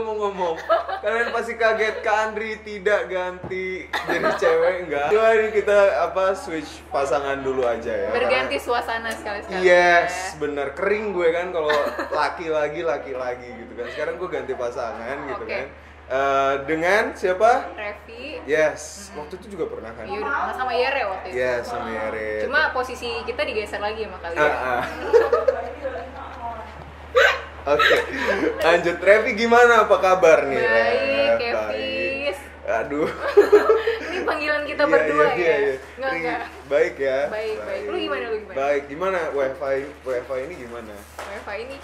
mau ngomong. Kalian pasti kaget, Kak Andri tidak ganti jadi cewek, enggak. Coba ini kita switch pasangan dulu aja ya. Berganti suasana sekali-sekali. Yes, bener. Kering gue kan kalau laki lagi gitu kan. Sekarang gue ganti pasangan gitu kan. Dengan siapa? Revi. Yes, waktu itu juga pernah kan? Iya, udah pernah sama Yere waktu itu. Yes, sama Yere. Cuma posisi kita digeser lagi sama kalian. Oke, lanjut. Revi gimana? Apa kabar nih? Baik, Kevis. Aduh. Ini panggilan kita berdua ya? Enggak. Baik ya? Baik. Lu gimana? Baik, gimana WiFi ini gimana? WiFi ini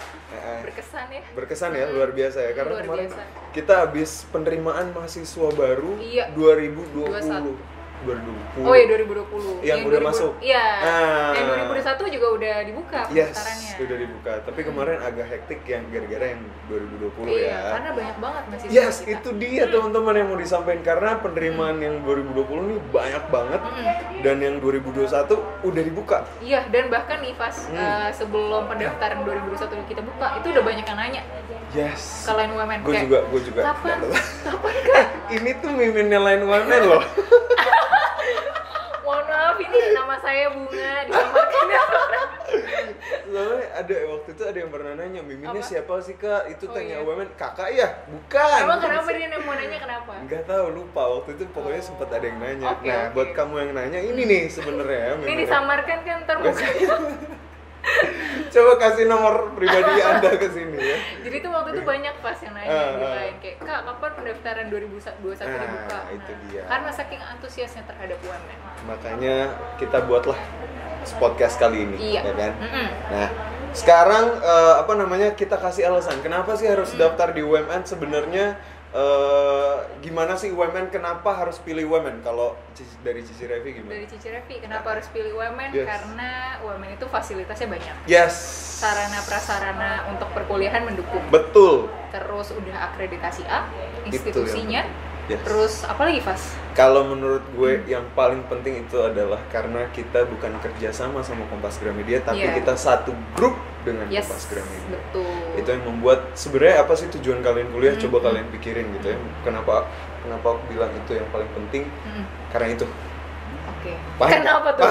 berkesan ya? Berkesan ya, luar biasa ya. Karena luar kemarin biasa. kita habis penerimaan mahasiswa baru 2020. 2020. Oh iya 2020. Yang udah masuk. Iya. Yang 2021 juga udah dibuka pendaftarannya. Udah dibuka. Tapi kemarin agak hektik yang gara-gara yang 2020 ya. Iya, karena banyak banget masih. Yes, kita. Itu dia teman-teman yang mau disampaikan karena penerimaan yang 2020 nih banyak banget dan yang 2021 udah dibuka. Iya, dan bahkan nih pas sebelum pendaftaran 2021 kita buka, itu udah banyak yang nanya. Yes. Ke Line Women. Gue juga. Kapan Kak? Ini tuh miminnya Line Women loh. Mohon maaf, ini nama saya Bunga disamarkan. Soalnya waktu itu ada yang pernah nanya, miminnya siapa sih Kak? Itu tanya iya. Women, kakak ya? Bukan. Emang kenapa dia mau nanya kenapa? Enggak tahu, lupa. Waktu itu pokoknya sempat ada yang nanya. Oke. Buat kamu yang nanya, ini nih sebenarnya. Ini disamarkan kan ntar mukanya. Coba kasih nomor pribadi Anda ke sini ya. Jadi tuh waktu itu banyak pas yang nanya di lain kayak, Kak, kapan pendaftaran 2021 dibuka? Itu dia. Karena saking antusiasnya terhadap UMN. Makanya kita buatlah podcast kali ini, Iya. ya kan? Nah, sekarang kita kasih alasan kenapa sih harus daftar di UMN sebenarnya. Gimana sih UMN, kenapa harus pilih UMN? Kalau dari Cici Revi gimana? Dari Cici Revi, kenapa harus pilih UMN? Yes. Karena UMN itu fasilitasnya banyak. Yes. Sarana prasarana untuk perkuliahan mendukung. Betul. Terus udah akreditasi A institusinya. Yes. Terus apa lagi, Fas? Kalau menurut gue yang paling penting itu adalah karena kita bukan kerja sama Kompas Gramedia, tapi kita satu grup dengan Kompas Gramedia. Betul. Itu yang membuat sebenarnya apa sih tujuan kalian kuliah? Coba kalian pikirin gitu ya. Kenapa aku bilang itu yang paling penting? Karena itu. Oke. Paham? Kenapa tuh?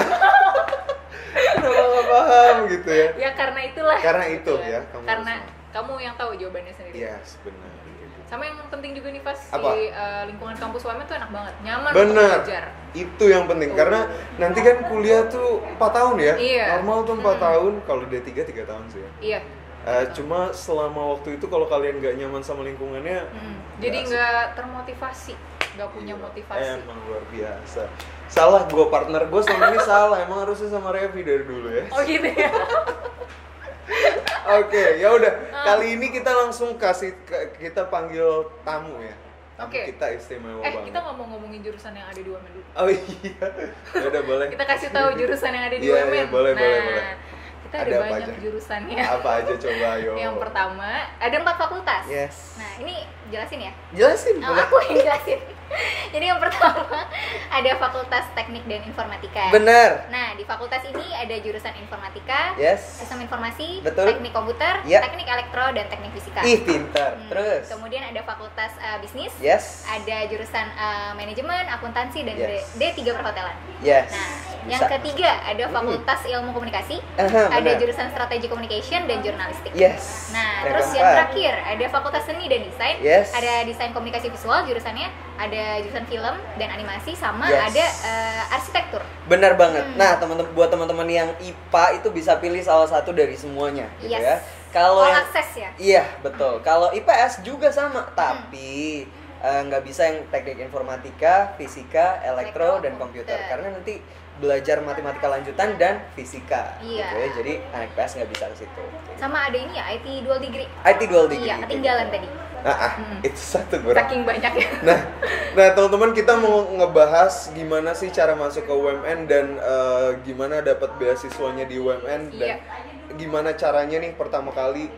Kenapa nggak paham gitu ya? Ya karena itulah. Karena itu gitu ya. Karena kamu yang tahu jawabannya sendiri. Yes, benar. Sama yang penting juga nih, Fas, Apa? di lingkungan kampus UMN tuh enak banget, nyaman Bener. untuk belajar. Itu yang penting, karena nanti kan kuliah tuh 4 tahun ya. Iya. Normal tuh 4 tahun, kalau D3 3 tahun sih ya. Iya. Cuma selama waktu itu kalau kalian nggak nyaman sama lingkungannya, jadi nggak termotivasi, nggak punya motivasi. Emang luar biasa. Salah gue, partner gue sama ini salah. Emang harusnya sama Revi dari dulu ya. Oh gitu ya. Oke, ya udah. Kali ini kita langsung kita panggil tamu ya. Tamu kita istimewa banget. Kita ngomongin jurusan yang ada di UMN dulu. Oh iya. Ya udah boleh. Kita kasih tahu jurusan yang ada di Iya, UMN. iya, boleh. Kita ada banyak jurusannya. Apa aja coba ayo. Yang pertama, ada 4 fakultas. Yes. Nah, ini jelasin ya? Jelasin, boleh. Aku yang jelasin. Jadi yang pertama ada Fakultas Teknik dan Informatika. Benar. Nah, di fakultas ini ada jurusan Informatika, Yes. Sistem Informasi, Betul. Teknik Komputer, Yep. Teknik Elektro, dan Teknik Fisika. Ih, pintar. Terus. Kemudian ada Fakultas Bisnis. Yes. Ada jurusan Manajemen, Akuntansi, dan Yes. D3 Perhotelan. Yes. Nah, Bisa. yang ketiga ada Fakultas Ilmu Komunikasi. Aha, Ada benar. jurusan Strategi Communication dan Jurnalistik. Yes. Nah, Yang terus yang keempat. terakhir ada Fakultas Seni dan Desain. Yes. Ada Desain Komunikasi Visual jurusannya, ada jurusan Film dan Animasi, sama Yes. ada Arsitektur. Benar banget. Nah, buat teman-teman yang IPA itu bisa pilih salah satu dari semuanya, gitu Yes. ya. Kalau All yang access ya. Iya, betul. Kalau IPS juga sama, tapi nggak bisa yang teknik informatika, fisika, elektro, dan komputer. Karena nanti belajar matematika lanjutan dan fisika. Iya. Gitu ya. Jadi anak IPS nggak bisa ke situ. Sama ada ini ya, IT dual degree. IT dual degree. Iya, ketinggalan tadi. Itu satu kurang. Saking banyaknya. Nah teman-teman, kita mau ngebahas gimana sih cara masuk ke UMN dan gimana dapat beasiswanya di UMN dan gimana caranya nih pertama kali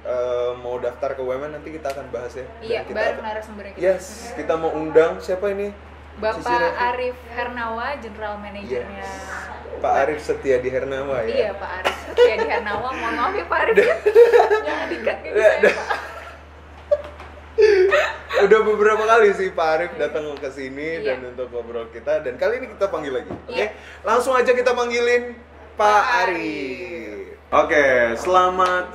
mau daftar ke UMN, nanti kita akan bahas ya. Iya, Dan kita baru narasumbernya kita. Yes, kita mau undang siapa ini? Bapak Cici Revi. Arif Hernawa, General Manajernya. Pak Arif Setiadi Hernawa ya. Iya, Pak Arif Setiadi Hernawa. Mohon maaf ya Pak Arif. Jangan dikat gitu saya, Pak. udah beberapa kali sih Pak Arif datang ke sini dan untuk ngobrol kita, dan kali ini kita panggil lagi. Oke? Langsung aja kita panggilin Pak Arif. Oke, selamat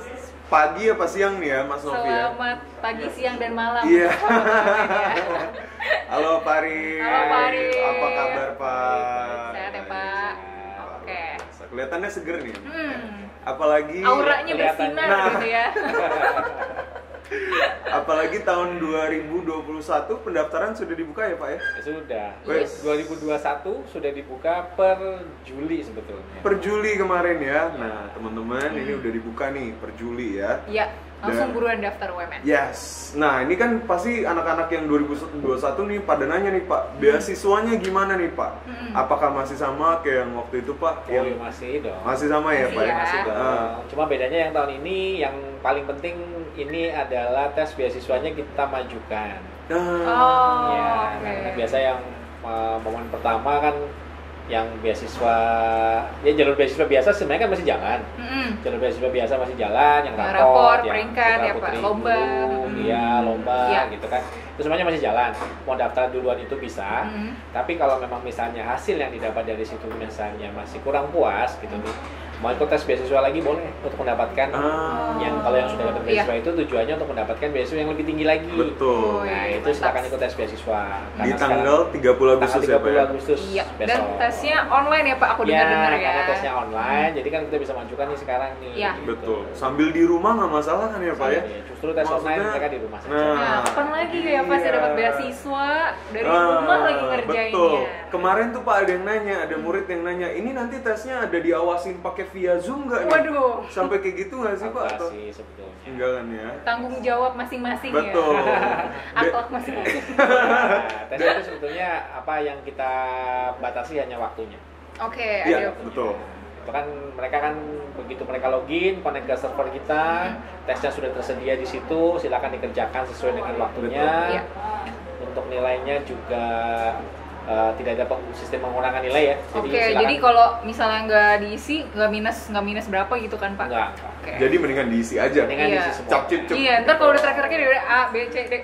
pagi apa siang nih ya Mas Novi ya? Selamat pagi, siang, dan malam. Iya. Halo Pak Arif. Halo Pak Arif. Apa kabar Pak? Sehat ya Pak. Oke. Kelihatannya seger nih. Apalagi auranya bersinar gitu ya. Apalagi tahun 2021 pendaftaran sudah dibuka ya Pak ya? Sudah. Yes. 2021 sudah dibuka per Juli sebetulnya. Per Juli kemarin ya. Nah, teman-teman ini udah dibuka nih per Juli ya. Iya, langsung buruan daftar UMN. Yes. Nah, ini kan pasti anak-anak yang 2021 nih pada nanya nih Pak, beasiswanya gimana nih Pak? Apakah masih sama kayak yang waktu itu Pak? Oh, yang masih dong. Masih sama ya Pak? Masih ya. Masih dong. Cuma bedanya yang tahun ini yang paling penting ini adalah tes beasiswanya kita majukan. Oh, Ya, karena biasa yang momen pertama kan yang beasiswa, ya jalur beasiswa biasa sebenarnya kan masih jalan. Jalur beasiswa biasa masih jalan, yang rapor, yang peringkat Putra ya Pak, Putri lomba. dulu, iya lomba gitu kan. Itu semuanya masih jalan. Mau daftar duluan itu bisa. Tapi kalau memang misalnya hasil yang didapat dari situ misalnya masih kurang puas gitu nih, mau ikut tes beasiswa lagi boleh untuk mendapatkan yang kalau yang sudah dapat beasiswa itu tujuannya untuk mendapatkan beasiswa yang lebih tinggi lagi. Betul. Nah, itu silakan ikut tes beasiswa. Di tanggal 30 Agustus ya Pak ya? Agustus Iya. besok. Dan tesnya online ya Pak, aku dengar-dengar ya. Karena tesnya online, jadi kan kita bisa majukan nih sekarang nih. Iya. Betul. Sambil di rumah nggak masalah kan ya Pak ya? Iya, justru tes online mereka di rumah saja. Nah, kapan lagi ya Pak saya dapat beasiswa dari rumah lagi ngerjainnya. Betul. Kemarin tuh Pak ada yang nanya, ada murid yang nanya, ini nanti tesnya ada diawasin pakai via Zoom nggak nih? Waduh. Sampai kayak gitu nggak sih Pak? Enggak Atau? sih sebetulnya. Enggak kan ya? Tanggung jawab masing-masing Betul. ya. Akhlak masing-masing. Nah, tes itu sebetulnya apa yang kita batasi hanya waktunya. Oke, Iya, ada. betul. Itu kan mereka kan begitu mereka login, connect ke server kita, tesnya sudah tersedia di situ, silakan dikerjakan sesuai dengan waktunya. Iya. Untuk nilainya juga tidak ada sistem pengurangan nilai ya. Oke, silakan- jadi kalau misalnya nggak diisi, nggak minus berapa gitu kan Pak? enggak. Oke. Jadi mendingan diisi aja. Mendingan Iya. diisi semua. Cap cip cip. Iya, ntar kalau udah terakhir-terakhir udah A, B, C, D.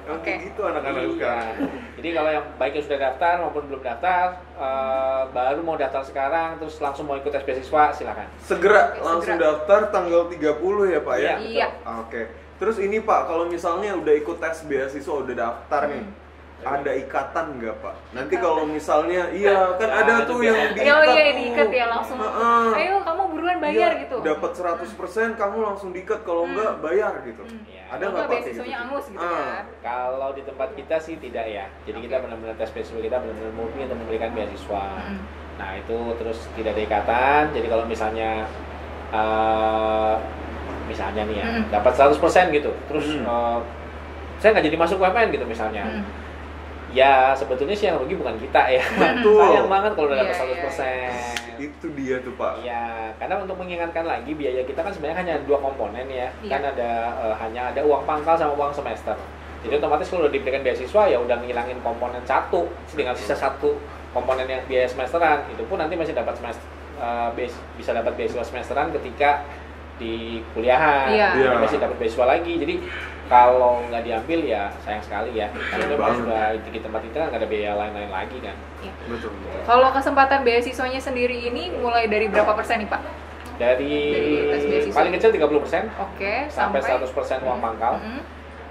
Oke, Oke. gitu anak-anak Iya. sekarang. Jadi kalau yang baik yang sudah daftar maupun belum daftar, baru mau daftar sekarang terus langsung mau ikut tes beasiswa, silakan. Segera Oke, langsung segera. daftar tanggal 30 ya Pak ya? Iya. Iya. Oke. Terus ini Pak, kalau misalnya udah ikut tes beasiswa, udah daftar nih, ada ikatan nggak Pak? Nanti kalau misalnya, iya kan ada tuh yang diikat. Oh iya, diikat ya langsung. Heeh. Ayo kamu buruan bayar Iya, gitu. Dapat 100% kamu langsung diikat, kalau enggak bayar gitu. Iya. Ada Kalau nggak nggak Pak? kayak beasiswanya gitu? angus gitu Ah. kan. Kalau di tempat kita sih tidak ya. Jadi kita benar-benar tes beasiswa kita benar-benar murni untuk memberikan beasiswa. Nah itu terus tidak ada ikatan. Jadi kalau misalnya misalnya nih ya dapat 100% gitu, terus saya nggak jadi masuk UMN gitu misalnya. Ya sebetulnya sih yang rugi bukan kita ya. Betul. Sayang banget kalau udah dapat Iya, 100%. Itu dia tuh Pak. Iya, karena untuk mengingatkan lagi biaya kita kan sebenarnya hanya dua komponen ya. Iya. Kan ada hanya ada uang pangkal sama uang semester. Jadi otomatis kalau udah diberikan beasiswa ya udah ngilangin komponen satu, tinggal sisa satu komponen yang biaya semesteran. Itu pun nanti masih dapat bisa dapat beasiswa semesteran ketika di kuliahan. Iya. Iya. Masih dapat beasiswa lagi. Jadi kalau nggak diambil ya sayang sekali ya. Karena Iya memang banget. sudah di tempat kita kan nggak ada biaya lain-lain lagi kan. Iya. Betul. Kalau kesempatan beasiswanya sendiri ini mulai dari berapa persen nih Pak? Dari tes beasiswa. paling kecil 30% Oke, sampai 100% uang pangkal.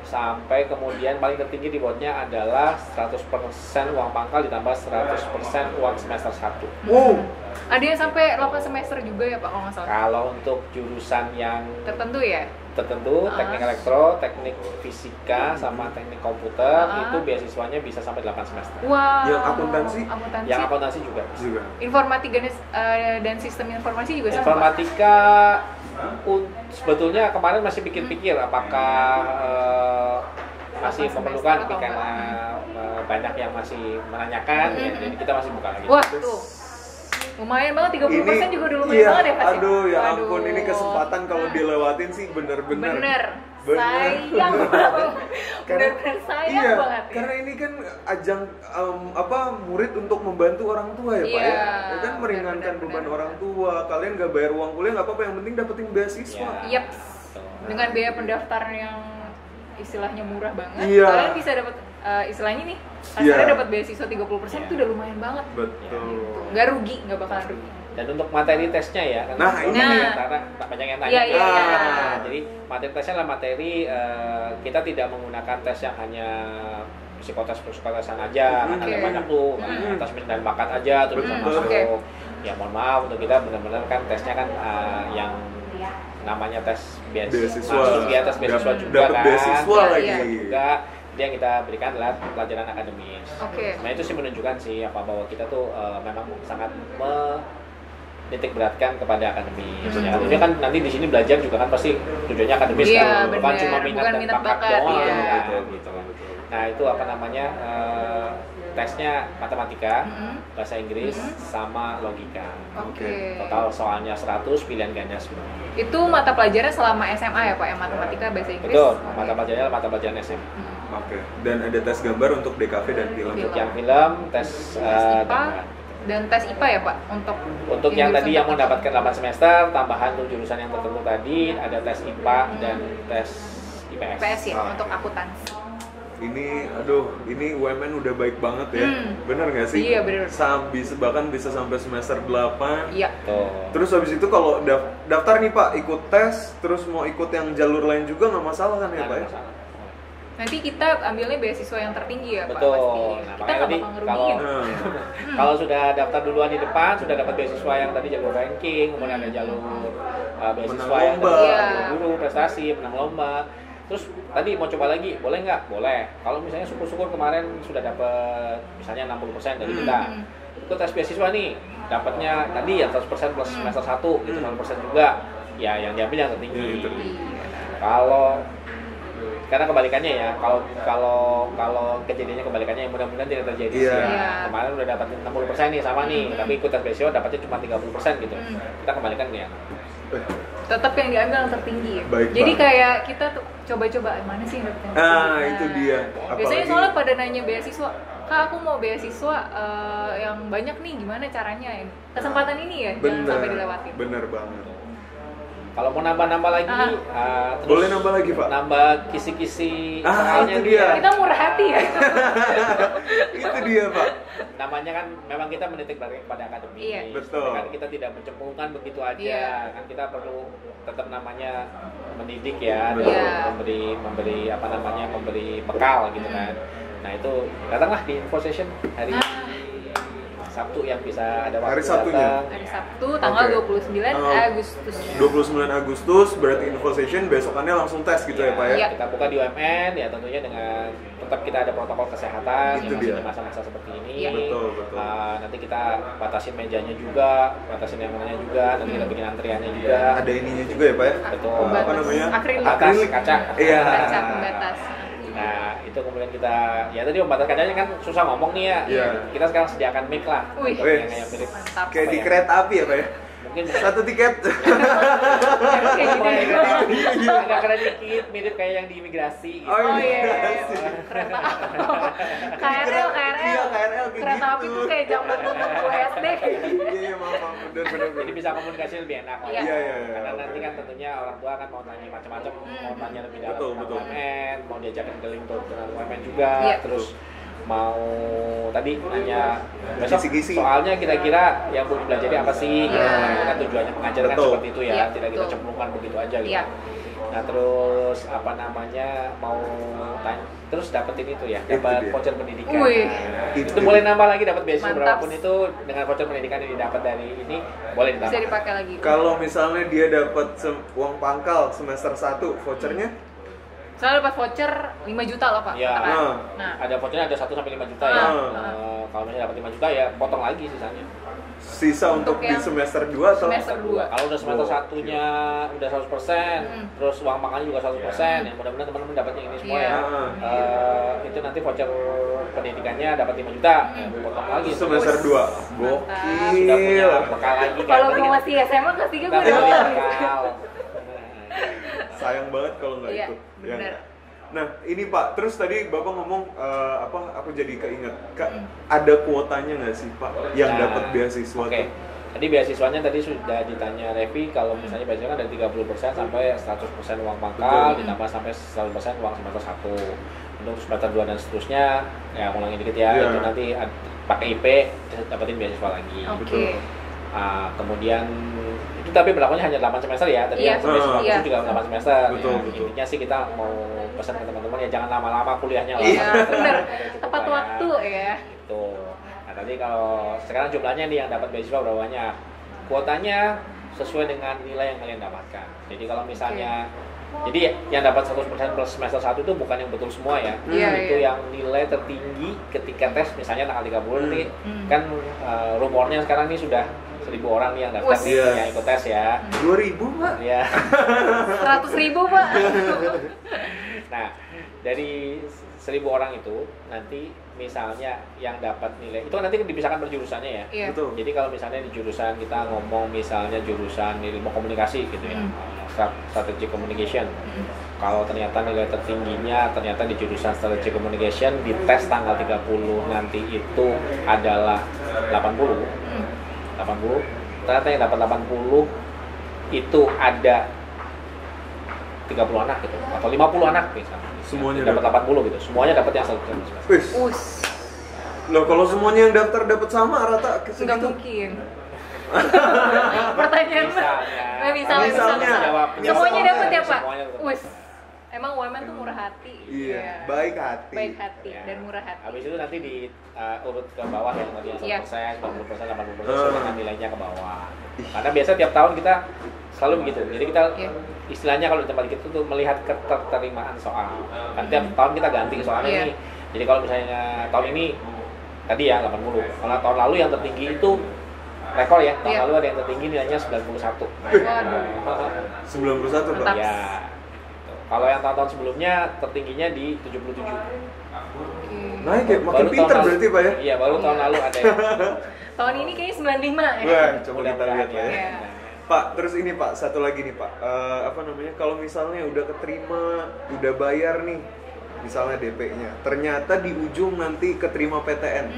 Sampai kemudian paling tertinggi di bawahnya adalah 100% uang pangkal ditambah 100% uang semester 1. Wow. Ada yang sampai 8 semester juga ya Pak kalau nggak salah. Kalau untuk jurusan yang Tertentu ya? tertentu, teknik elektro, teknik fisika, sama teknik komputer, itu beasiswanya bisa sampai 8 semester. Wow. Yang akuntansi? Yang akuntansi juga. Juga. Informatika dan sistem informasi juga sama Pak? Informatika sebetulnya kemarin masih pikir-pikir apakah masih Semester memerlukan atau karena banyak yang masih menanyakan ya, jadi kita masih buka lagi. Wah tuh, lumayan banget 30% juga udah lumayan iya, banget ya Pak? aduh ya ampun, ini kesempatan kalau dilewatin sih bener-bener Bener, sayang banget. Bener-bener sayang iya, banget ya. karena ini kan ajang murid untuk membantu orang tua ya Pak Iya, ya. Ya kan meringankan benar, beban benar. orang tua. Kalian nggak bayar uang kuliah nggak apa-apa, yang penting dapetin beasiswa. Iya. Yep. Dengan biaya pendaftaran yang istilahnya murah banget, Iya. kalian bisa dapat istilahnya nih, kasarnya dapat beasiswa 30% itu udah lumayan banget. Betul. Nggak rugi, nggak bakalan rugi. Dan untuk materi tesnya ya, kan Nah, ini karena banyak yang tanya. Iya. Jadi materi tesnya adalah materi kita tidak menggunakan tes yang hanya psikotesan aja, kan ada banyak tuh, tes minat dan bakat aja terus bisa masuk. Ya mohon maaf untuk kita benar-benar kan tesnya kan yang namanya tes beasiswa, masuk ya tes beasiswa juga dapat kan. beasiswa lagi. Juga dia yang kita berikan adalah pelajaran akademis. Nah itu sih menunjukkan sih bahwa kita tuh memang sangat menitik beratkan kepada akademis. Ya, tentunya kan nanti di sini belajar juga kan pasti tujuannya akademis kan, bukan cuma minat dan bakat doang gitu. Nah itu apa namanya tesnya matematika, bahasa Inggris, sama logika. Total soalnya 100, pilihan ganda 10. Itu mata pelajaran selama SMA ya Pak, yang matematika, bahasa Inggris? Betul, mata pelajarannya mata pelajaran SMA. Dan ada tes gambar untuk DKV dan film. Untuk yang film, tes gambar. Dan tes IPA ya Pak? Untuk yang tadi yang mendapatkan 8 semester, tambahan untuk jurusan yang tertentu tadi, ada tes IPA dan tes IPS. IPS ya, untuk akuntansi. Ini UMN udah baik banget ya. Bener nggak sih? Iya bener. Bahkan bisa sampai semester 8. Iya. Terus habis itu kalau daftar nih Pak, ikut tes, terus mau ikut yang jalur lain juga nggak masalah kan ya Pak ya? Nanti kita ambilnya beasiswa yang tertinggi ya Pak. Betul. Pasti. Nah, kita nggak bakal ngerugiin. Kalau sudah daftar duluan di depan, sudah dapat beasiswa yang tadi jalur ranking, kemudian ada jalur beasiswa yang guru prestasi, menang lomba. Terus tadi mau coba lagi, boleh nggak? Boleh. Kalau misalnya syukur-syukur kemarin sudah dapat misalnya 60% dari kita, itu tes beasiswa nih, dapatnya tadi ya 100% plus semester 1, gitu 100% juga. Ya yang diambil yang tertinggi. Kalau karena kebalikannya ya, kalau kejadiannya kebalikannya, yang mudah-mudahan tidak terjadi sih ya. Kemarin udah dapat 60% nih sama nih, tapi ikut tes beasiswa dapatnya cuma 30% gitu. Kita kembalikan ya. Tetap yang diambil yang tertinggi ya. Jadi kayak kita tuh coba-coba mana sih yang dapat. Itu dia. Biasanya soalnya pada nanya beasiswa, Kak aku mau beasiswa yang banyak nih, gimana caranya? Kesempatan ini ya, jangan sampai dilewatin. Bener banget. Kalau mau nambah-nambah lagi, terus boleh nambah lagi Pak. Nambah kisi-kisi itu dia. Kita murah hati ya. Itu dia Pak. Namanya kan memang kita menitik beratkan kepada akademis. Betul. Kan kita tidak mencemplungkan begitu aja. Kan kita perlu tetap namanya mendidik ya, memberi apa namanya, memberi bekal gitu kan. Nah itu datanglah di info session hari Sabtu yang bisa ada waktu hari Sabtunya. Hari Sabtu tanggal 29 Agustus. 29 Agustus berarti info session, besokannya langsung tes gitu ya Pak ya. Kita buka di UMN ya, tentunya dengan tetap kita ada protokol kesehatan yang masih di masa-masa seperti ini. Betul. Nanti kita batasin mejanya juga, batasin yang mananya juga, nanti kita bikin antriannya juga. Ada ininya juga ya Pak ya. Betul. Apa namanya? Akrilik. Kaca. Iya. Kaca pembatas. Nah itu kemudian kita, ya tadi pembatas kacanya kan susah ngomong nih ya. Kita sekarang sediakan mic lah. Wih, yang kayak mirip. Kayak di kereta api ya Pak ya. Mungkin satu tiket. Agak keren dikit, mirip kayak yang di imigrasi gitu. Oh iya. Kereta KRL. KRL kereta api tuh kayak zaman dulu SD. Iya, maaf, bener. Jadi bisa komunikasi lebih enak. Iya. Karena nanti kan tentunya orang tua kan mau tanya macam-macam, mau tanya lebih dalam tentang UMN, mau diajakin keliling dengan UMN juga, terus mau tadi nanya besok soalnya kira-kira yang mau dipelajari apa sih? Kan tujuannya mengajarkan seperti itu ya, tidak kita cemplungkan begitu aja gitu. Nah terus apa namanya mau tanya, terus dapetin itu ya, dapat voucher pendidikan. Itu boleh nambah lagi, dapat beasiswa berapapun itu dengan voucher pendidikan yang didapat dari ini boleh ditambah. Bisa dipakai lagi. Kalau misalnya dia dapat uang pangkal semester 1, vouchernya? Soalnya dapat voucher 5 juta loh Pak. Iya. Nah, ada vouchernya ada 1 sampai 5 juta ya. Kalau misalnya dapat 5 juta ya potong lagi sisanya. Sisa untuk di semester 2 atau? Semester 2. Kalau udah semester 1-nya udah 100%, terus uang makannya juga 100%, ya mudah-mudahan teman-teman dapatnya ini semua ya. Itu nanti voucher pendidikannya dapat 5 juta, potong lagi. Semester 2. Gokil. Sudah punya bekal lagi. Kalau gue masih SMA kelas 3 gue udah bekal. Sayang banget kalau nggak ikut. Ya. Nah ini Pak, terus tadi Bapak ngomong aku jadi keinget, Kak, ada kuotanya nggak sih Pak yang dapat beasiswa tuh? Jadi beasiswanya tadi sudah ditanya Revi, kalau misalnya beasiswa kan dari 30% sampai 100% uang pangkal, ditambah sampai 100% uang semester 1. Untuk semester 2 dan seterusnya, ya ulangi dikit ya, itu nanti pakai IP dapetin beasiswa lagi. Oke. Kemudian itu tapi berlakunya hanya 8 semester ya, tadi yang semester itu juga 8 semester. Intinya sih kita mau pesan ke teman-teman ya jangan lama-lama kuliahnya lah. Iya, benar. Tepat waktu ya. Gitu. Nah tadi kalau sekarang jumlahnya nih yang dapat beasiswa berapa banyak? Kuotanya sesuai dengan nilai yang kalian dapatkan. Jadi kalau misalnya jadi yang dapat 100% plus semester 1 itu bukan yang betul semua ya. Itu yang nilai tertinggi ketika tes misalnya tanggal 30 nanti kan rumornya sekarang ini sudah 1.000 orang nih yang daftar nih yang ikut tes ya. 2.000 Pak? Iya. 100.000 Pak. Nah dari 1.000 orang itu nanti misalnya yang dapat nilai itu nanti dipisahkan per jurusannya ya. Iya. Betul. Jadi kalau misalnya di jurusan kita ngomong misalnya jurusan ilmu komunikasi gitu ya, strategic communication. Kalau ternyata nilai tertingginya ternyata di jurusan strategic communication di tes tanggal 30 nanti itu adalah 80. Ternyata yang dapat 80 itu ada 30 anak gitu atau 50 anak misalnya. Semuanya dapat 80 gitu. Semuanya dapat yang 100%. Loh kalau semuanya yang daftar dapat sama rata Nggak segitu? mungkin. Pertanyaan misalnya. Semuanya dapat ya Pak? Semuanya dapat. Wus. Emang UMN tuh murah hati. Iya, baik hati. Baik hati dan murah hati. Habis itu nanti di urut ke bawah yang tadi yang 100%, 90%, 80% dengan nilainya ke bawah. Karena biasa tiap tahun kita selalu begitu. Jadi kita istilahnya kalau di tempat kita tuh melihat keterterimaan soal. Kan tiap tahun kita ganti soalnya ini. Jadi kalau misalnya tahun ini tadi ya 80. Kalau tahun lalu yang tertinggi itu rekor ya. Tahun lalu ada yang tertinggi nilainya 91. Waduh. 91 Pak. Ya. Kalau yang tahun-tahun sebelumnya tertingginya di 77. Naik ya, makin pinter berarti Pak ya? Iya, baru tahun lalu ada yang tahun ini kayaknya 95 ya. Wah, coba kita lihat ya. ya. Pak, terus ini Pak, satu lagi nih Pak. Apa namanya? Kalau misalnya udah keterima, udah bayar nih, misalnya DP-nya, ternyata di ujung nanti keterima PTN.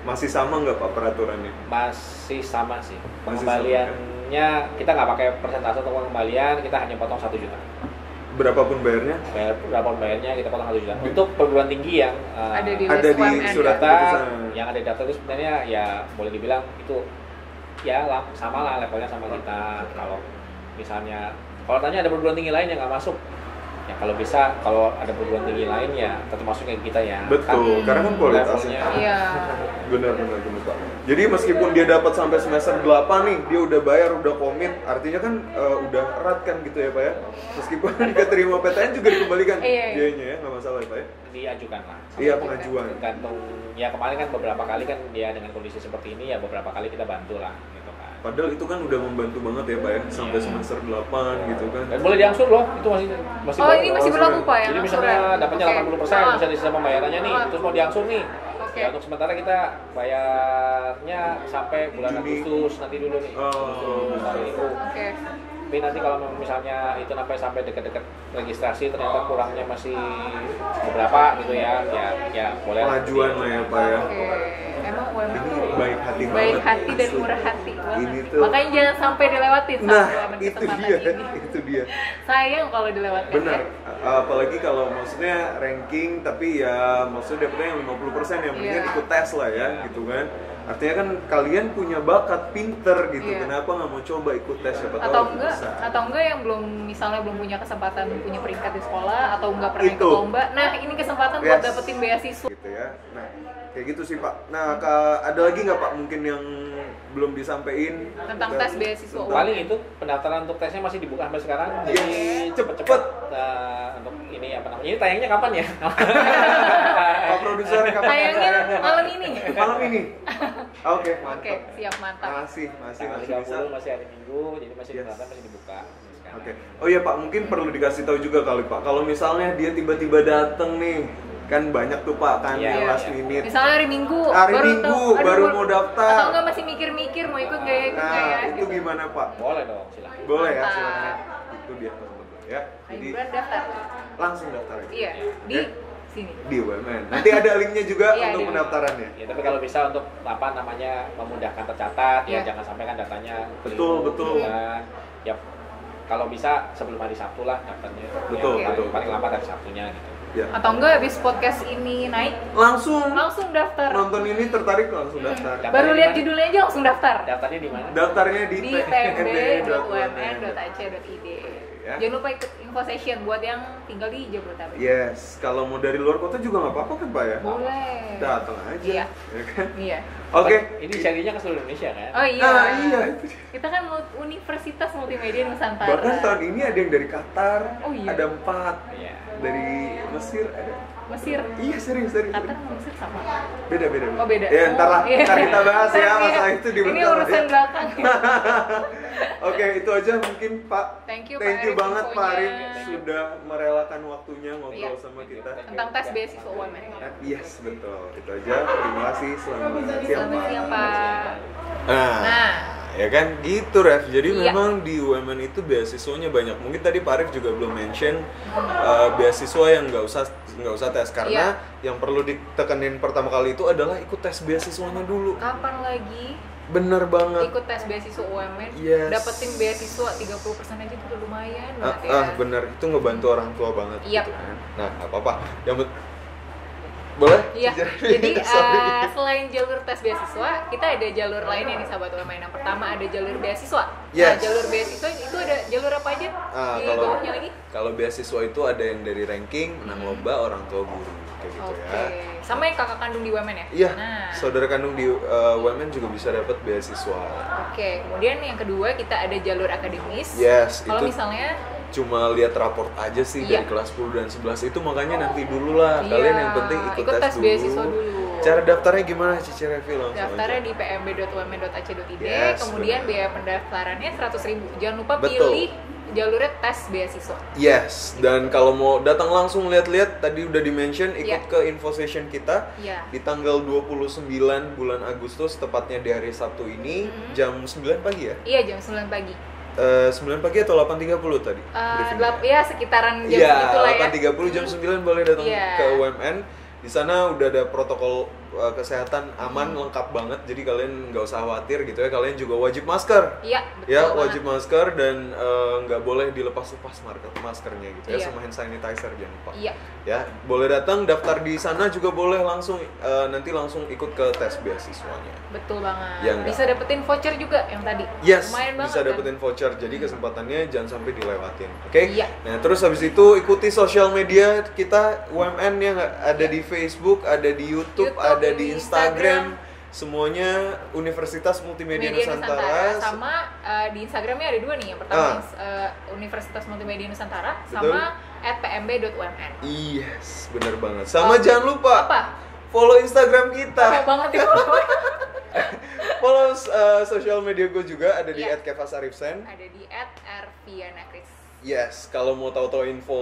Masih sama nggak Pak peraturannya? Masih sama sih. Pengembaliannya kita nggak pakai persentase untuk pengembalian, kita hanya potong 1 juta. Berapapun bayarnya? Berapapun bayarnya kita potong 1 juta. Untuk perguruan tinggi yang ada di surat keputusan yang ada di daftar itu sebenarnya ya boleh dibilang itu ya sama lah levelnya sama kita. Kalau misalnya kalau tanya ada perguruan tinggi lain yang nggak masuk, ya kalau bisa kalau ada perguruan tinggi lain ya tetap masuk ke kita ya. Betul, karena kan kualitasnya. Iya. Benar Pak. Jadi meskipun dia dapat sampai semester 8 nih, dia udah bayar, udah komit, artinya kan udah erat kan gitu ya Pak ya. Meskipun keterima PTN juga dikembalikan dianya ya, nggak masalah ya Pak ya. Diajukan lah. Iya, pengajuan. Tergantung ya kemarin kan beberapa kali kan dia dengan kondisi seperti ini ya beberapa kali kita bantu lah gitu kan. Padahal itu kan udah membantu banget ya Pak ya, sampai semester 8 gitu kan. Dan boleh diangsur loh, itu masih ini masih berlaku Pak ya. Jadi misalnya dapatnya 80%, bisa disisa pembayarannya nih, terus mau diangsur nih. Ya untuk sementara kita bayarnya sampai bulan Agustus nanti dulu nih. Tapi nanti kalau misalnya itu sampai dekat-dekat registrasi ternyata kurangnya masih beberapa gitu ya boleh pengajuan lah ya Pak ya. Emang UMN ini tuh baik hati dan murah hati ini tuh. Makanya jangan sampai dilewatin itu dia. Sayang kalau dilewatkan. Benar. Apalagi kalau maksudnya ranking tapi ya maksudnya dapetnya yang 50% yang mendingan ikut tes lah ya gitu kan. Artinya kan kalian punya bakat, pinter gitu. Kenapa nggak mau coba ikut tes siapa tahu atau enggak yang belum punya kesempatan punya peringkat di sekolah atau enggak pernah ikut lomba. Nah, ini kesempatan buat dapetin beasiswa. Gitu ya. Nah, kayak gitu sih Pak. Nah, ada lagi nggak Pak mungkin yang belum disampaikan tentang tes beasiswa? Paling itu pendaftaran untuk tesnya masih dibuka sampai sekarang. Jadi cepet-cepet untuk ini apa namanya? Ini tayangnya kapan ya? Pak produser kapan? Tayangnya malam ini. Malam ini. Oke, mantap. Oke, siap mantap. Masih 30 masih hari Minggu, jadi masih masih dibuka. Oke. Oh iya Pak, mungkin perlu dikasih tahu juga kali Pak. Kalau misalnya dia tiba-tiba datang nih, kan banyak tuh Pak kan last minute. Misalnya hari Minggu baru mau daftar. Atau enggak masih mikir-mikir mau ikut nggak ya? Itu gimana Pak? Boleh dong, silakan. Boleh ya, silakan. Itu dia teman-teman ya. Jadi daftar. Langsung daftar aja. Iya. Di sini. Di UMN. Nanti ada linknya juga untuk pendaftarannya. Ya, tapi kalau bisa untuk memudahkan tercatat, ya jangan sampai kan datanya betul. Kan. Ya kalau bisa sebelum hari Sabtu lah daftarnya. Betul. Paling lambat hari Sabtunya gitu. Ya. Atau enggak habis podcast ini naik langsung daftar. Nonton ini tertarik langsung daftar. Baru lihat judulnya aja langsung daftar. Daftarnya di mana? Daftarnya di pmb.umn.ac.id. Ya. Jangan lupa ikut info session buat yang tinggal di Jabodetabek. Yes, kalau mau dari luar kota juga nggak apa-apa kan Pak ya? Boleh. Datang aja. Iya. Ya kan? Iya. Oke. Ini carinya ke seluruh Indonesia kan? Oh iya. Iya. Kita kan Universitas Multimedia Nusantara. Bahkan tahun ini ada yang dari Qatar. Oh iya. Ada 4. Iya. Dari Mesir ada. Mesir. Iya serius. Qatar sama Mesir sama. Beda. Oh beda. Ya ntar lah. Iya. Ntar kita bahas ya masalah itu di Ini urusan belakang. Oke, itu aja mungkin Pak. Thank you banget Pak Arif infonya. sudah merelakan waktunya ngobrol sama kita. Tentang tes beasiswa UMN. Yes, betul. Itu aja. Terima kasih. Selamat siang Pak. Nah, ya kan gitu Ref. Jadi Iya. memang di UMN itu beasiswanya banyak. Mungkin tadi Pak Arif juga belum mention beasiswa yang nggak usah tes karena yang perlu ditekenin pertama kali itu adalah ikut tes beasiswanya dulu. Kapan lagi? Bener banget. Ikut tes beasiswa UMN, Yes. dapetin beasiswa 30% aja itu udah lumayan banget ya. Bener, itu ngebantu orang tua banget. Yep. Gitu kan. Nah, nggak apa-apa. Boleh? Iya. Jadi Sorry. selain jalur tes beasiswa, kita ada jalur lainnya nih sahabat UMN. Yang pertama ada jalur beasiswa. Yes. Nah, jalur beasiswa itu ada jalur apa aja? Di bawahnya lagi? Kalau beasiswa itu ada yang dari ranking, menang lomba, orang tua guru kayak gitu ya. Sama yang kakak kandung di UMN ya? Iya. Nah. Saudara kandung di UMN juga bisa dapat beasiswa. Oke. Kemudian yang kedua kita ada jalur akademis. Yes, Kalau itu misalnya cuma lihat raport aja sih dari kelas 10 dan 11 itu makanya nanti dulu lah. Iya, Kalian yang penting ikut tes dulu. beasiswa dulu. Cara daftarnya gimana Cici Revi langsung Daftarnya aja. di pmb.umn.ac.id, Yes, kemudian benar. biaya pendaftarannya 100.000. Jangan lupa Betul. pilih jalurnya tes beasiswa. Yes, dan kalau mau datang langsung lihat-lihat tadi udah di-mention ikut Iya. ke info session kita Iya. di tanggal 29 bulan Agustus tepatnya di hari Sabtu ini jam 9 pagi ya? Iya, jam 9 pagi. 9 pagi atau 8.30 tadi? briefingnya? Ya sekitaran jam Iya, segitu lah ya. 8.30 jam 9 boleh datang Iya. ke UMN. Di sana udah ada protokol kesehatan aman lengkap banget. Jadi kalian nggak usah khawatir gitu ya. Kalian juga wajib masker. Iya, betul. Ya, banget. wajib masker dan nggak boleh dilepas-lepas maskernya gitu ya, Iya. sama hand sanitizer jangan lupa. Iya. Ya, boleh datang daftar di sana juga boleh langsung nanti langsung ikut ke tes beasiswanya. Betul banget. Ya, enggak. Bisa dapetin voucher juga yang tadi. Yes, Lumayan banget bisa kan? dapetin voucher. Jadi kesempatannya jangan sampai dilewatin. Oke? Iya. Nah, terus habis itu ikuti sosial media kita UMN yang ada di Facebook, ada di YouTube, ada di Instagram. Semuanya Universitas Multimedia Media Nusantara. Sama di Instagramnya ada dua nih. Yang pertama Universitas Multimedia Nusantara. Sama @pmb.umn. Yes, bener banget. Sama jangan lupa Apa? follow Instagram kita. Apa banget itu? Follow sosial media gue juga ada di Iya. @kevasarifsen. Ada di @rvianakris. Yes, kalau mau tahu-tahu info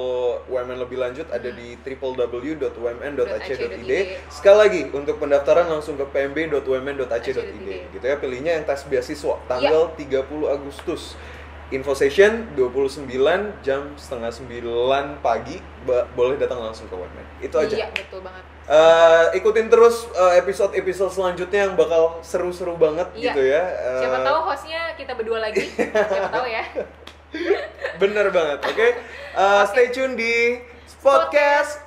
UMN lebih lanjut ada di www.umn.ac.id. Sekali lagi untuk pendaftaran langsung ke pmb.umn.ac.id gitu ya. Pilihnya yang tes beasiswa tanggal 30 Agustus. Info session 29 jam setengah 9 pagi boleh datang langsung ke UMN. Itu aja. Iya, betul banget. Ikutin terus episode-episode selanjutnya yang bakal seru-seru banget gitu ya. Siapa tahu hostnya kita berdua lagi. Siapa tahu ya. Bener banget, oke? Stay tune di podcast.